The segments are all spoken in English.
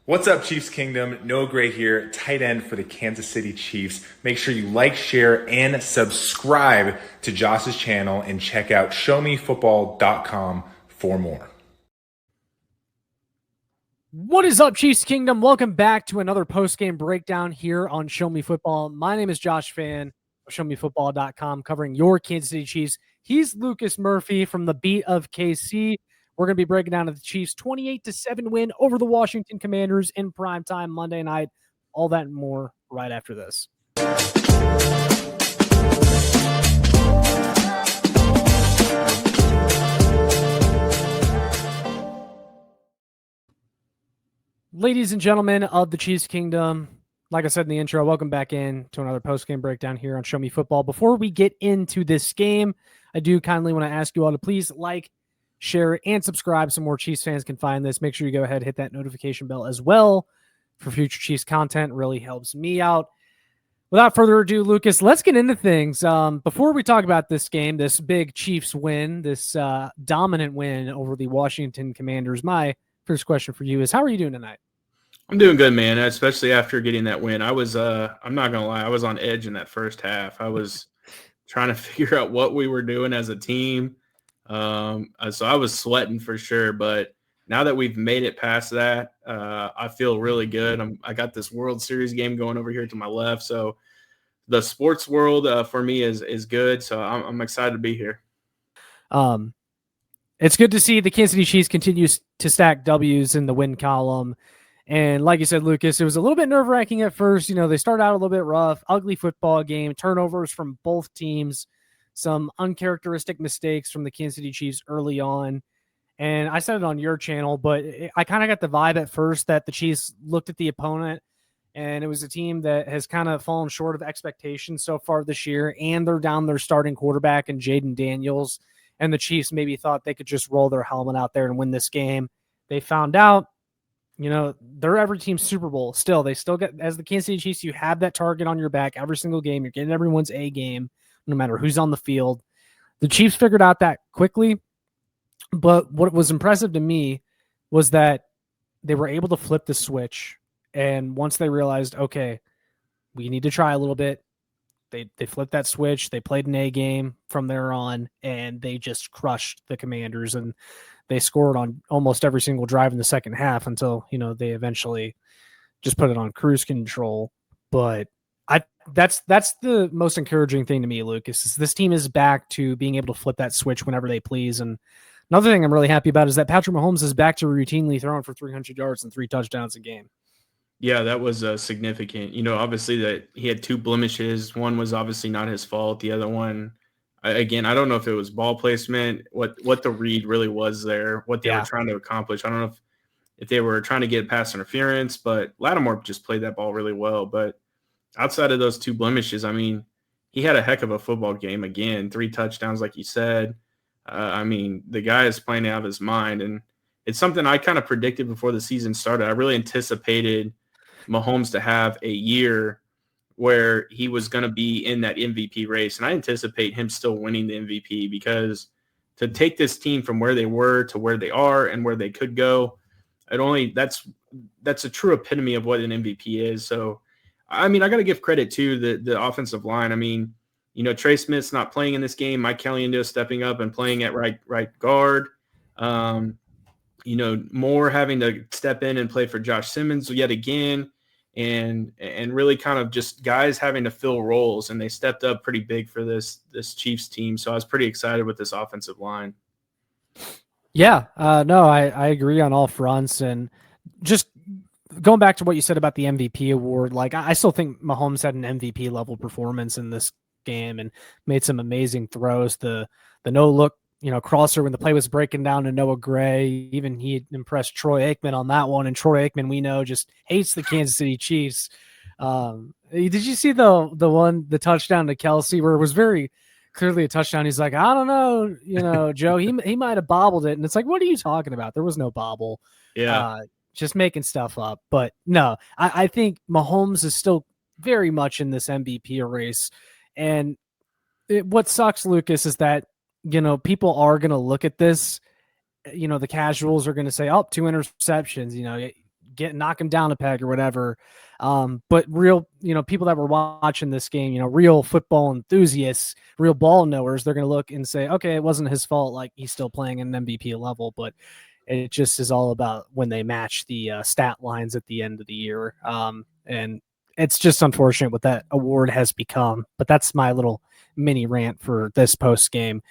What's up, Chiefs Kingdom? Noah Gray here, tight end for the Kansas City Chiefs. Make sure you like, share, and subscribe to Josh's channel and check out showmefootball.com for more. What is up, Chiefs Kingdom? Welcome back to another post-game breakdown here on Show Me Football. My name is Josh Fann of showmefootball.com, covering your Kansas City Chiefs. He's Lucas Murphy from the beat of KC. We're going to be breaking down the Chiefs' 28-7 win over the Washington Commanders in primetime Monday night. All that and more right after this. Ladies and gentlemen of the Chiefs Kingdom, like I said in the intro, welcome back in to another post-game breakdown here on Show Me Football. Before we get into this game, I do kindly want to ask you all to please like, share, and subscribe so more Chiefs fans can find this. Make sure you go ahead and hit that notification bell as well for future Chiefs content. It really helps me out. Without further ado, Lucas, let's get into things. Before we talk about this game, this big Chiefs win, this dominant win over the Washington Commanders, my first question for you is, how are you doing tonight? I'm doing good, man, especially after getting that win. I was, I'm not going to lie, I was on edge in that first half. I was trying to figure out what we were doing as a team. So I was sweating for sure, but now that we've made it past that, I feel really good. I got this World Series game going over here to my left. So the sports world for me is good. So I'm excited to be here. It's good to see the Kansas City Chiefs continue to stack W's in the win column. And like you said, Lucas, it was a little bit nerve-wracking at first. You know, they started out a little bit rough, ugly football game, turnovers from both teams, some uncharacteristic mistakes from the Kansas City Chiefs early on. And I said it on your channel, but I kind of got the vibe at first that the Chiefs looked at the opponent, and it was a team that has kind of fallen short of expectations so far this year, and they're down their starting quarterback in Jaden Daniels, and the Chiefs maybe thought they could just roll their helmet out there and win this game. They found out, you know, they're every team's Super Bowl. Still, they still get, as the Kansas City Chiefs, you have that target on your back every single game. You're getting everyone's A game, no matter who's on the field. The Chiefs figured out that quickly, but what was impressive to me was that they were able to flip the switch. And once they realized, okay, we need to try a little bit, they flipped that switch. They played an A game from there on, and they just crushed the Commanders. And they scored on almost every single drive in the second half until, you know, they eventually just put it on cruise control. But that's the most encouraging thing to me, Lucas, is this team is back to being able to flip that switch whenever they please. And another thing I'm really happy about is that Patrick Mahomes is back to routinely throwing for 300 yards and 3 touchdowns a game. Yeah, that was significant. You know, obviously that he had 2 blemishes. One was obviously not his fault. The other one, again, I don't know if it was ball placement, what the read really was there, what they were trying to accomplish. I don't know if they were trying to get pass interference, but Lattimore just played that ball really well. But outside of those 2 blemishes, I mean, he had a heck of a football game. Again, 3 touchdowns, like you said. I mean, the guy is playing out of his mind, and it's something I kind of predicted before the season started. I really anticipated Mahomes to have a year where he was going to be in that MVP race. And I anticipate him still winning the MVP, because to take this team from where they were to where they are and where they could go, that's a true epitome of what an MVP is. So, I mean, I got to give credit to the offensive line. I mean, you know, Trey Smith's not playing in this game. Mike Caliendo stepping up and playing at right guard. You know, Moore having to step in and play for Josh Simmons yet again. And really kind of just guys having to fill roles, and they stepped up pretty big for this Chiefs team. So I was pretty excited with this offensive line. Yeah, no, I agree on all fronts. And just going back to what you said about the MVP award, like I still think Mahomes had an MVP level performance in this game and made some amazing throws. The no look, you know, crosser when the play was breaking down to Noah Gray, even he impressed Troy Aikman on that one. And Troy Aikman, we know, just hates the Kansas City Chiefs. Did you see the touchdown to Kelsey where it was very clearly a touchdown? He's like, I don't know, you know, Joe, he might have bobbled it. And it's like, what are you talking about? There was no bobble. Yeah. Just making stuff up. But no, I think Mahomes is still very much in this MVP race. And what sucks, Lucas, is that, you know, people are going to look at this, you know, the casuals are going to say, oh, 2 interceptions, you know, knock him down a peg or whatever. But real, people that were watching this game, real football enthusiasts, real ball knowers, they're going to look and say, okay, it wasn't his fault. Like, he's still playing at an MVP level, but it just is all about when they match the stat lines at the end of the year. And it's just unfortunate what that award has become, but that's my little mini rant for this post game.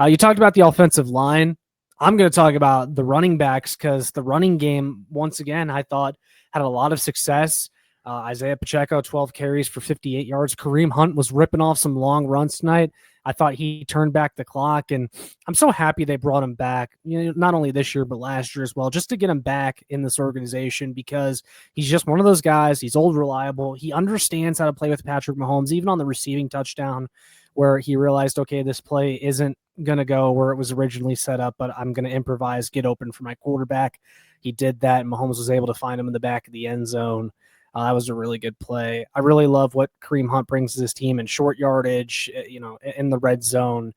You talked about the offensive line. I'm going to talk about the running backs, because the running game, once again, I thought had a lot of success. Isaiah Pacheco, 12 carries for 58 yards. Kareem Hunt was ripping off some long runs tonight. I thought he turned back the clock, and I'm so happy they brought him back, not only this year, but last year as well, just to get him back in this organization, because he's just one of those guys. He's old, reliable. He understands how to play with Patrick Mahomes, even on the receiving touchdown, where he realized, okay, this play isn't going to go where it was originally set up, but I'm going to improvise, get open for my quarterback. He did that, and Mahomes was able to find him in the back of the end zone. That was a really good play. I really love what Kareem Hunt brings to this team in short yardage, in the red zone.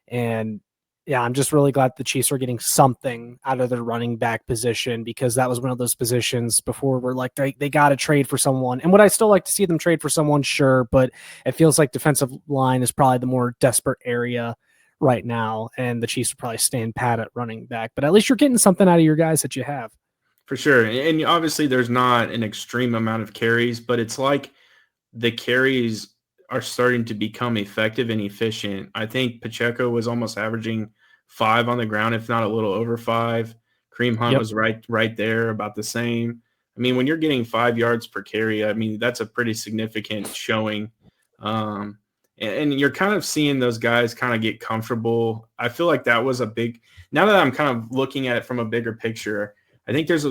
And yeah, I'm just really glad the Chiefs are getting something out of their running back position, because that was one of those positions before where like they got to trade for someone. And would I still like to see them trade for someone? Sure. But it feels like defensive line is probably the more desperate area right now. And the Chiefs will probably stand pat at running back, but at least you're getting something out of your guys that you have. For sure. And obviously there's not an extreme amount of carries, but it's like the carries are starting to become effective and efficient. I think Pacheco was almost averaging 5 on the ground, if not a little over 5. Kareem Hunt was right there, about the same. I mean, when you're getting 5 yards per carry, I mean, that's a pretty significant showing. And you're kind of seeing those guys kind of get comfortable. I feel like that was a big – now that I'm kind of looking at it from a bigger picture, I think there's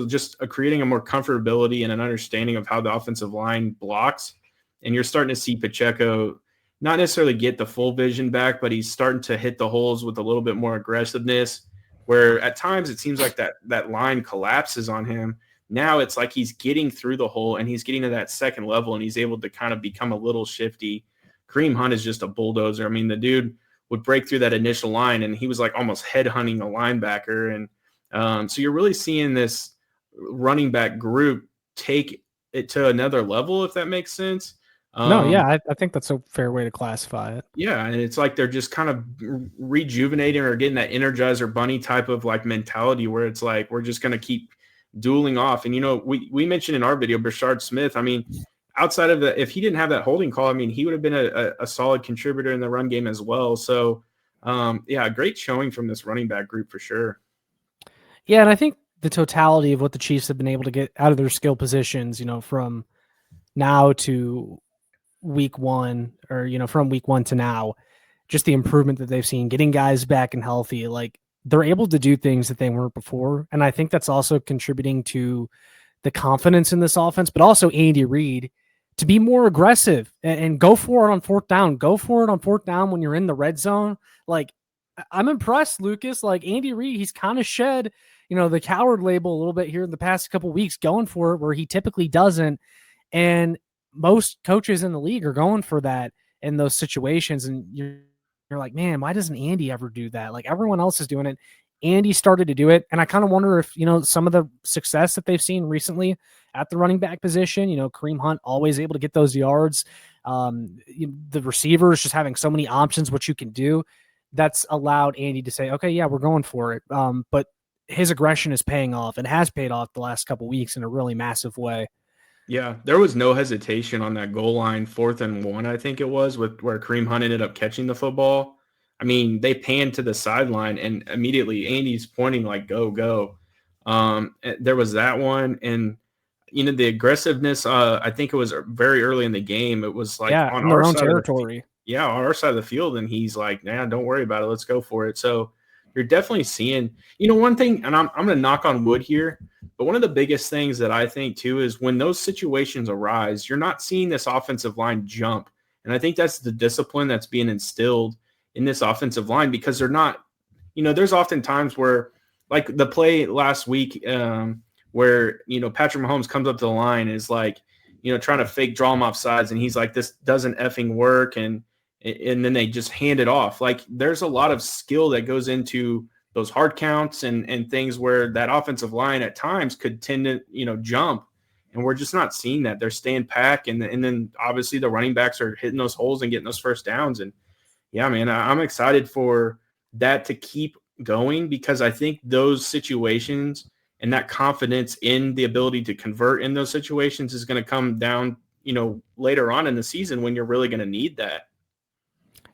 creating a more comfortability and an understanding of how the offensive line blocks. And you're starting to see Pacheco not necessarily get the full vision back, but he's starting to hit the holes with a little bit more aggressiveness, where at times it seems like that line collapses on him. Now it's like he's getting through the hole and he's getting to that second level, and he's able to kind of become a little shifty. Kareem Hunt is just a bulldozer. I mean, the dude would break through that initial line, and he was like almost headhunting a linebacker. And so you're really seeing this running back group take it to another level, if that makes sense. I think that's a fair way to classify it. Yeah, and it's like they're just kind of rejuvenating or getting that Energizer Bunny type of like mentality, where it's like we're just going to keep dueling off. And, we mentioned in our video, Brashard Smith, I mean, outside of if he didn't have that holding call, I mean, he would have been a solid contributor in the run game as well. So, great showing from this running back group for sure. Yeah, and I think the totality of what the Chiefs have been able to get out of their skill positions, from now to week one, or, from week one to now, just the improvement that they've seen, getting guys back and healthy, like they're able to do things that they weren't before. And I think that's also contributing to the confidence in this offense, but also Andy Reid to be more aggressive and go for it on fourth down. Go for it on fourth down when you're in the red zone. Like, I'm impressed, Lucas. Like, Andy Reid, he's kind of shed, the coward label a little bit here in the past couple of weeks, going for it where he typically doesn't. And most coaches in the league are going for that in those situations. And you're like, man, why doesn't Andy ever do that? Like, everyone else is doing it. Andy started to do it. And I kind of wonder if, some of the success that they've seen recently at the running back position, Kareem Hunt always able to get those yards. The receivers just having so many options, what you can do, that's allowed Andy to say, okay, yeah, we're going for it. But his aggression is paying off and has paid off the last couple of weeks in a really massive way. Yeah, there was no hesitation on that goal line, 4th and 1, I think it was, where Kareem Hunt ended up catching the football. I mean, they panned to the sideline, and immediately Andy's pointing like, go, go. There was that one. And, the aggressiveness, I think it was very early in the game. It was like on our own territory. On our side of the field. And he's like, nah, don't worry about it. Let's go for it. So you're definitely seeing, one thing, and I'm going to knock on wood here, but one of the biggest things that I think too is when those situations arise, you're not seeing this offensive line jump. And I think that's the discipline that's being instilled in this offensive line, because they're not, there's often times where, like the play last week where, Patrick Mahomes comes up to the line, is like, trying to fake draw him off sides. And he's like, this doesn't effing work. And then they just hand it off. Like, there's a lot of skill that goes into those hard counts and things where that offensive line at times could tend to, jump. And we're just not seeing that. They're staying pack. And then obviously the running backs are hitting those holes and getting those first downs. And yeah, man, I'm excited for that to keep going, because I think those situations and that confidence in the ability to convert in those situations is going to come down, later on in the season when you're really going to need that.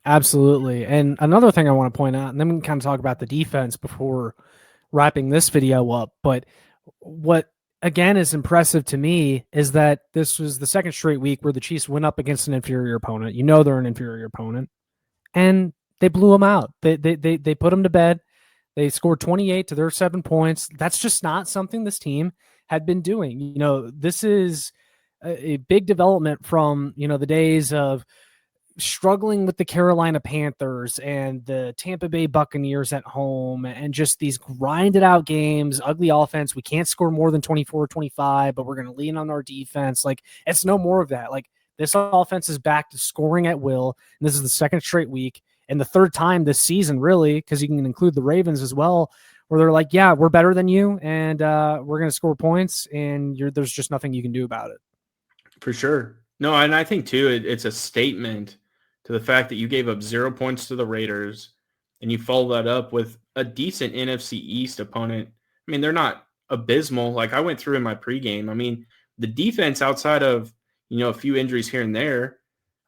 Absolutely. And another thing I want to point out, and then we can kind of talk about the defense before wrapping this video up. But what, again, is impressive to me is that this was the second straight week where the Chiefs went up against an inferior opponent. They're an inferior opponent. And they blew them out. They put them to bed. They scored 28 to their 7 points. That's just not something this team had been doing. This is a big development from, the days of struggling with the Carolina Panthers and the Tampa Bay Buccaneers at home, and just these grinded out games, ugly offense. We can't score more than 24, 25, but we're going to lean on our defense. Like, it's no more of that. Like, this offense is back to scoring at will. And this is the second straight week and the third time this season, really, because you can include the Ravens as well, where they're like, yeah, we're better than you, and we're going to score points, and there's just nothing you can do about it. For sure. No, and I think, too, it's a statement to the fact that you gave up 0 points to the Raiders, and you follow that up with a decent NFC East opponent. I mean, they're not abysmal. Like, I went through in my pregame. I mean, the defense outside of, a few injuries here and there,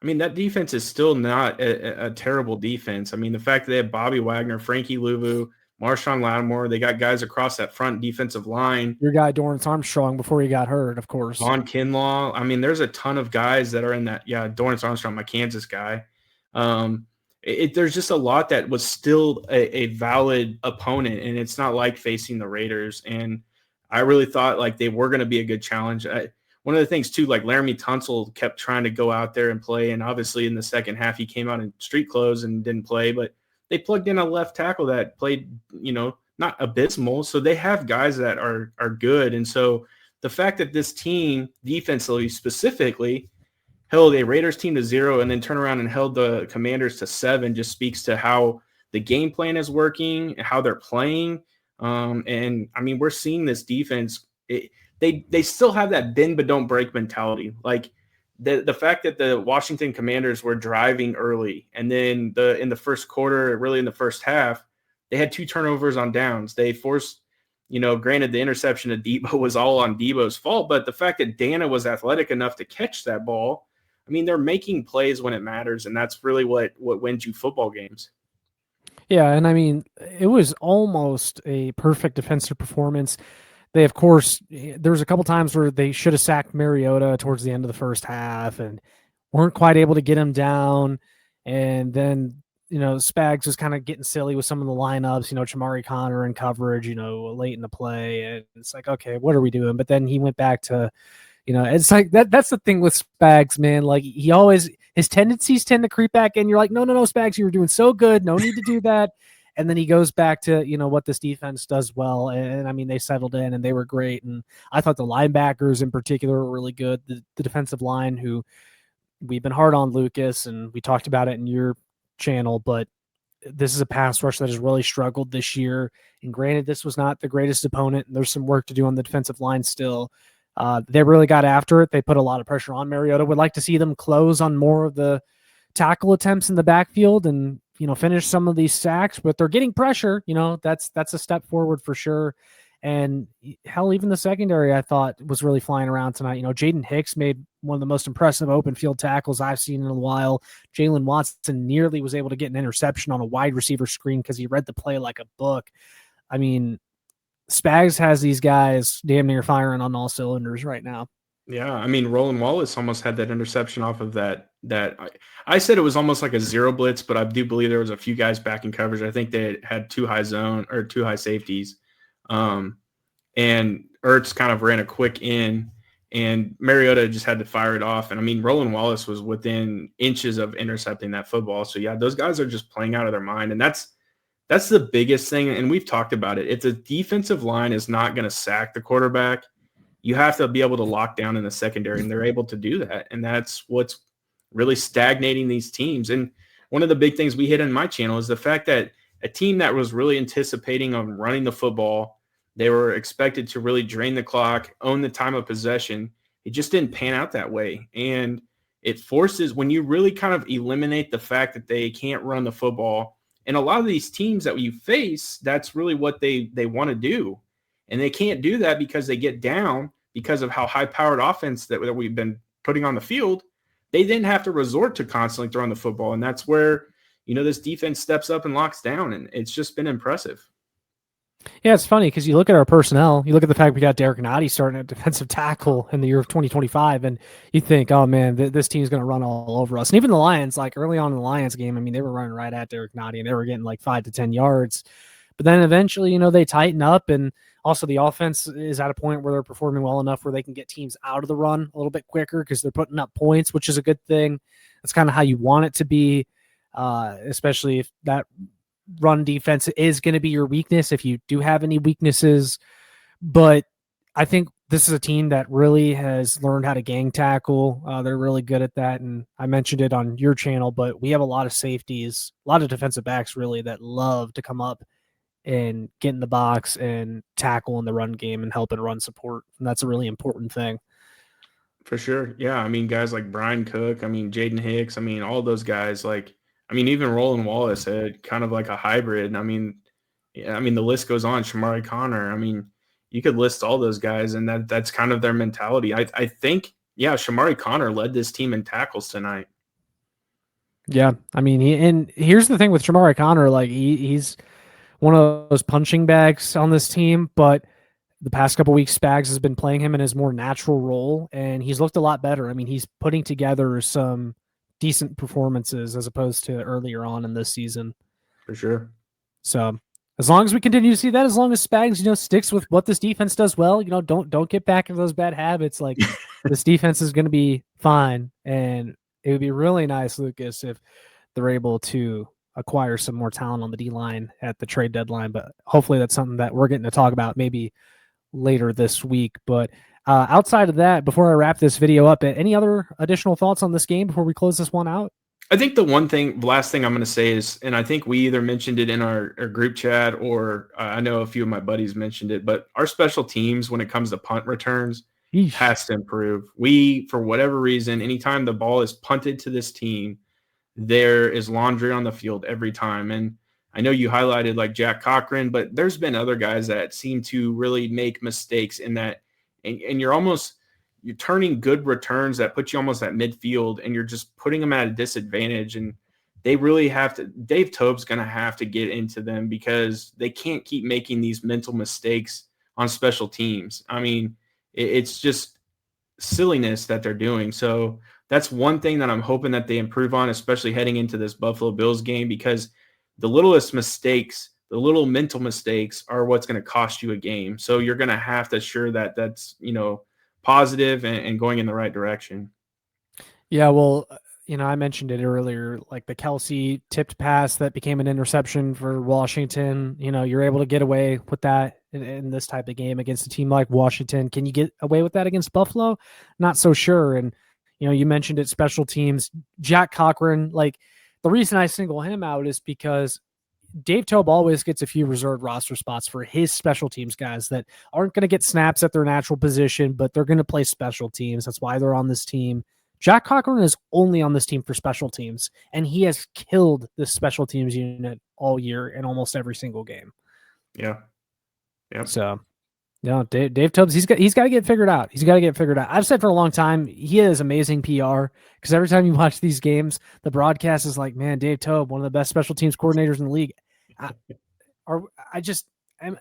I mean, that defense is still not a terrible defense. I mean, the fact that they have Bobby Wagner, Frankie Louvu, Marshawn Lattimore, they got guys across that front defensive line. Your guy, Dorrance Armstrong, before he got hurt, of course. Von Kinlaw. I mean, there's a ton of guys that are in that. Yeah, Dorrance Armstrong, my Kansas guy. There's just a lot that was still a valid opponent, and it's not like facing the Raiders. And I really thought like they were going to be a good challenge. One of the things too, like Laramie Tunsil kept trying to go out there and play, and obviously in the second half he came out in street clothes and didn't play, but they plugged in a left tackle that played, not abysmal. So they have guys that are good. And so the fact that this team defensively specifically held a Raiders team to 0 and then turn around and held the Commanders to 7 just speaks to how the game plan is working, how they're playing. And I mean, we're seeing this defense. They still have that bend but don't break mentality. Like the fact that the Washington Commanders were driving early, and then in the first quarter, really in the first half, they had 2 turnovers on downs. They forced, granted the interception of Debo was all on Debo's fault, but the fact that Dana was athletic enough to catch that ball, I mean, they're making plays when it matters, and that's really what wins you football games. Yeah, and I mean, it was almost a perfect defensive performance. They, of course, there was a couple times where they should have sacked Mariota towards the end of the first half and weren't quite able to get him down. And then, Spags was kind of getting silly with some of the lineups, Chamari Connor in coverage, late in the play. And it's like, okay, what are we doing? But then he went back to, it's like that's the thing with Spags, man. Like his tendencies tend to creep back in. You're like, no, Spags, you were doing so good. No need to do that. And then he goes back to, what this defense does well. And I mean, they settled in and they were great. And I thought the linebackers in particular were really good. The defensive line, who we've been hard on Lucas, and we talked about it in your channel, but this is a pass rush that has really struggled this year. And granted, this was not the greatest opponent. And there's some work to do on the defensive line still. They really got after it. They put a lot of pressure on Mariota. Would like to see them close on more of the tackle attempts in the backfield and, finish some of these sacks, but they're getting pressure. That's a step forward for sure. And hell, even the secondary, I thought, was really flying around tonight. Jaden Hicks made one of the most impressive open field tackles I've seen in a while. Jalen Watson nearly was able to get an interception on a wide receiver screen because he read the play like a book. I mean, Spags has these guys damn near firing on all cylinders right now. Yeah, I mean, Roland Wallace almost had that interception off of that. I said it was almost like a zero blitz, but I do believe there was a few guys back in coverage. I think they had 2 high zone or 2 high safeties. And Ertz kind of ran a quick in, and Mariota just had to fire it off. And I mean, Roland Wallace was within inches of intercepting that football. So yeah, those guys are just playing out of their mind. And that's the biggest thing. And we've talked about it. If the defensive line is not going to sack the quarterback, you have to be able to lock down in the secondary, and they're able to do that. And that's what's really stagnating these teams. And one of the big things we hit in my channel is the fact that a team that was really anticipating on running the football. They were expected to really drain the clock, own the time of possession. It just didn't pan out that way. And it forces, when you really kind of eliminate the fact that they can't run the football, and a lot of these teams that you face, that's really what they want to do. And they can't do that because they get down because of how high-powered offense that we've been putting on the field. They then have to resort to constantly throwing the football. And that's where, this defense steps up and locks down. And it's just been impressive. Yeah, it's funny because you look at our personnel, you look at the fact we got Derek Nottie starting at defensive tackle in the year of 2025, and you think, oh man, this team's going to run all over us. And even the Lions, like early on in the Lions game, I mean, they were running right at Derek Nottie and they were getting like 5 to 10 yards. But then eventually, they tighten up, and also the offense is at a point where they're performing well enough where they can get teams out of the run a little bit quicker because they're putting up points, which is a good thing. That's kind of how you want it to be, especially if that run defense is going to be your weakness if you do have any weaknesses. But I think this is a team that really has learned how to gang tackle. They're really good at that. And I mentioned it on your channel, but we have a lot of safeties, a lot of defensive backs really that love to come up and get in the box and tackle in the run game and help in run support. And that's a really important thing. For sure. Yeah. I mean, guys like Brian Cook, Jaden Hicks, all those guys, even Roland Wallace had kind of like a hybrid. The list goes on. Shamari Connor. You could list all those guys, and that's kind of their mentality. I think, Shamari Connor led this team in tackles tonight. Yeah. And here's the thing with Shamari Connor, like he's one of those punching bags on this team, but the past couple weeks, Spags has been playing him in his more natural role, and he's looked a lot better. He's putting together some decent performances as opposed to earlier on in this season. For sure. So as long as we continue to see that, as long as Spags, sticks with what this defense does well, don't get back into those bad habits. Like this defense is going to be fine. And it would be really nice, Lucas, if they're able to acquire some more talent on the D-line at the trade deadline. But hopefully that's something that we're getting to talk about maybe later this week. But outside of that, before I wrap this video up, any other additional thoughts on this game before we close this one out? I think the last thing I'm going to say is, and I think we either mentioned it in our group chat or I know a few of my buddies mentioned it, but our special teams, when it comes to punt returns, has to improve. We, for whatever reason, anytime the ball is punted to this team, there is laundry on the field every time. And I know you highlighted like Jack Cochran, but there's been other guys that seem to really make mistakes in that. And you're turning good returns that put you almost at midfield, and you're just putting them at a disadvantage. And they really have to, Dave Toub's going to have to get into them because they can't keep making these mental mistakes on special teams. It's just silliness that they're doing. So that's one thing that I'm hoping that they improve on, especially heading into this Buffalo Bills game, because the littlest mistakes, the little mental mistakes are what's going to cost you a game. So you're going to have to assure that that's, positive and going in the right direction. Yeah, well, I mentioned it earlier, like the Kelsey tipped pass that became an interception for Washington. You're able to get away with that in this type of game against a team like Washington. Can you get away with that against Buffalo? Not so sure. And, you mentioned it, special teams, Jack Cochran, like the reason I single him out is because Dave Toub always gets a few reserved roster spots for his special teams guys that aren't going to get snaps at their natural position, but they're going to play special teams. That's why they're on this team. Jack Cochran is only on this team for special teams, and he has killed this special teams unit all year in almost every single game. Yeah. So, Dave Tubbs, he's got to get figured out. He's got to get figured out. I've said for a long time, he has amazing PR because every time you watch these games, the broadcast is like, man, Dave Toub, one of the best special teams coordinators in the league.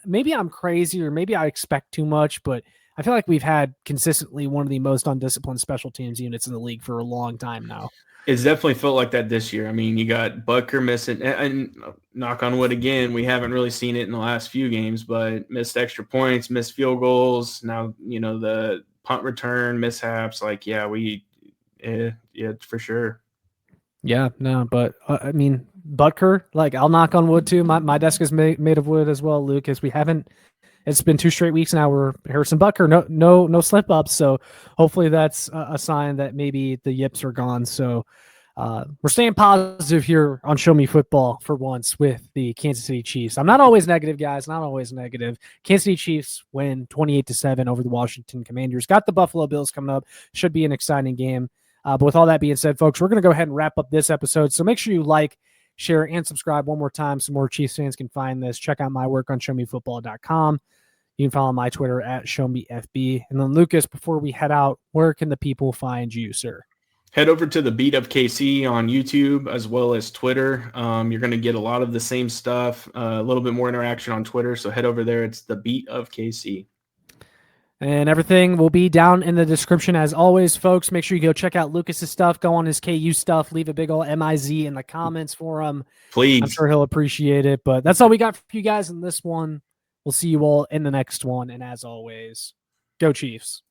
Maybe I'm crazy or maybe I expect too much, but I feel like we've had consistently one of the most undisciplined special teams units in the league for a long time now. It's definitely felt like that this year. You got Butker missing, and knock on wood again, we haven't really seen it in the last few games, but missed extra points, missed field goals. Now, the punt return mishaps. For sure. Yeah, no, but Butker, I'll knock on wood too. My desk is made of wood as well, Lucas. It's been 2 straight weeks now where Harrison Butker, no slip ups. So hopefully that's a sign that maybe the yips are gone. So we're staying positive here on Show Me Football for once with the Kansas City Chiefs. I'm not always negative, guys. Not always negative. Kansas City Chiefs win 28-7 over the Washington Commanders. Got the Buffalo Bills coming up. Should be an exciting game. But with all that being said, folks, we're going to go ahead and wrap up this episode. So make sure you like, share, and subscribe one more time so more Chiefs fans can find this. Check out my work on showmefootball.com. You can follow my Twitter at ShowMeFB. And then, Lucas, before we head out, where can the people find you, sir? Head over to the Beat of KC on YouTube as well as Twitter. You're going to get a lot of the same stuff, a little bit more interaction on Twitter. So head over there. It's the Beat of KC. And everything will be down in the description as always, folks. Make sure you go check out Lucas's stuff. Go on his KU stuff. Leave a big old MIZ in the comments for him. Please. I'm sure he'll appreciate it. But that's all we got for you guys in this one. We'll see you all in the next one. And as always, go Chiefs.